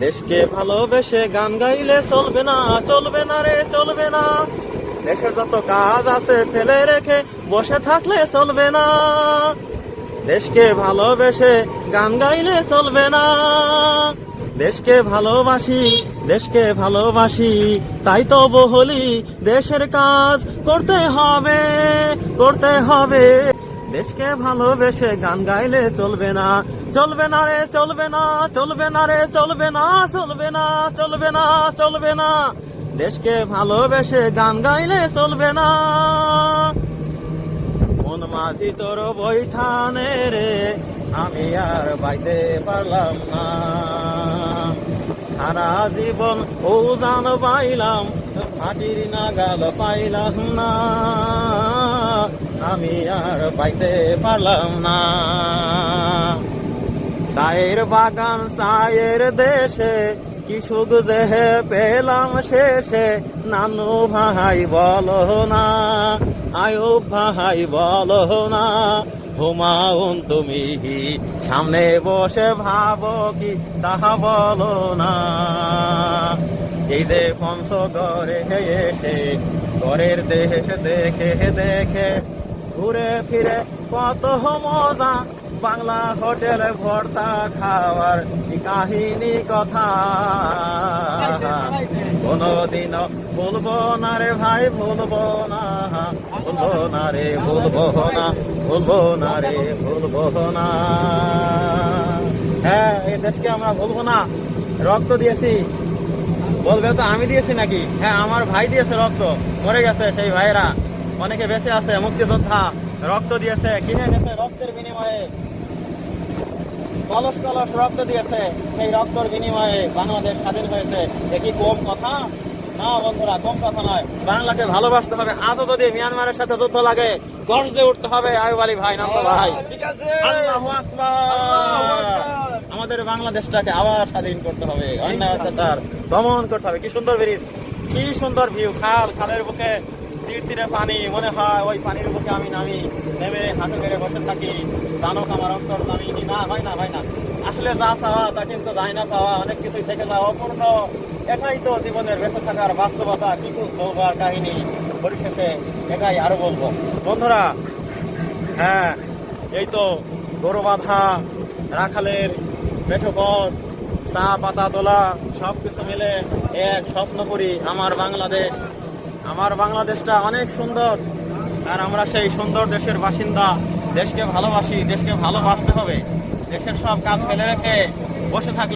দেশকে ভালোবেসে গান গাইলে চলবে না, চলবে না রে চলবে না। দেশের যত কাজ আছে ফেলে রেখে বসে থাকলে চলবে না। দেশকে ভালোবেসে গান গাইলে চলবে না। দেশকে ভালোবাসি, দেশকে ভালোবাসি, তাই তো বলি দেশের কাজ করতে হবে, করতে হবে। দেশকে ভালোবেসে গান গাইলে চলবে না, চলবে না রে চলবে না, চলবে না রে চলবে না, চলবে না, চলবে না, চলবে না। দেশকে ভালোবেসে গান গাইলে চলবে না। মন মাঝি তোর বৈঠানে রে, আমি আর বাইতে পারলাম না। সারা জীবন ওজান পাইলাম, মাটির নাগাল পাইলাম না। আমি আর পাইতে পারলাম না। চায়ের বাগান চায়ের দেশে, কি সুখ দেহে পেলাম শেষে। নানু ভাই বলো না, আয়ুব ভাই বলো না, হুমায়ুন তুমি সামনে বসে ভাবো কি তাহা বলো না। এই যে পঞ্চগড়ে এসে ঘরের দেশ দেখে দেখে ঘুরে ফিরে কত মজা। বাংলা হোটেলে ভর্তা খাওয়ার কাহিনী কথা কোনদিনও ভুলবো না রে ভাই, ভুলবো না, ভুলবো না রে, ভুলবো না, ভুলবো না রে, ভুলবো না। হ্যাঁ, এই দেশকে আমরা ভুলবো না। রক্ত দিয়েছি, বলবে তো আমি দিয়েছি নাকি? হ্যাঁ, আমার ভাই দিয়েছে রক্ত, মরে গেছে সেই ভাইরা, অনেকে বেঁচে আছে, মুক্তিযোদ্ধা রক্ত দিয়েছে, কিনে গেছে রক্তের বিনিময়ে, কলস কলস রক্ত দিয়েছে। সেই রক্তের বিনিময়ে বাংলাদেশ স্বাধীন হয়েছে। দেখি কম কথা না বন্ধুরা, কম কথা নয়। বাংলাকে ভালোবাসতে হবে। আজও যদি মিয়ানমারের সাথে যুদ্ধ লাগে গর্জে উঠতে হবে। আয়ুব আলী ভাই, নাম ভাই, আল্লাহু আকবার। আমাদের বাংলাদেশটাকে আবার স্বাধীন করতে হবে, অন্যায় অত্যাচার দমন করতে হবে। কি সুন্দর ব্রিজ, কি সুন্দর ভিউ, খাল, খালের বুকে তীর তীরে পানি। মনে হয় ওই পানির বুকে আমি নামি, নেমে হাঁটু মেরে বসে থাকি। জানুক আমার অন্তর নামি না, হয় না, হয় না। আসলে যা চাওয়া তা কিন্তু যায় না পাওয়া, অনেক কিছুই থেকে যাওয়া অপূর্ণ। এটাই তো জীবনের বেঁচে থাকার বাস্তবতা। কি বলবার কাহিনী, পরিশেষে এটাই আরো বলবো বন্ধুরা। হ্যাঁ, এই তো গরু বাঁধা, রাখালের মেঠো পথ, চা পাতা তোলা, সবকিছু মিলে এক স্বপ্নপুরী আমার বাংলাদেশ। আমার বাংলাদেশটা অনেক সুন্দর, আর আমরা সেই সুন্দর দেশের বাসিন্দা। দেশকে ভালোবাসি, দেশকে ভালোবাসতে হবে। দেশের সব কাজ ফেলে রেখে বসে থাকি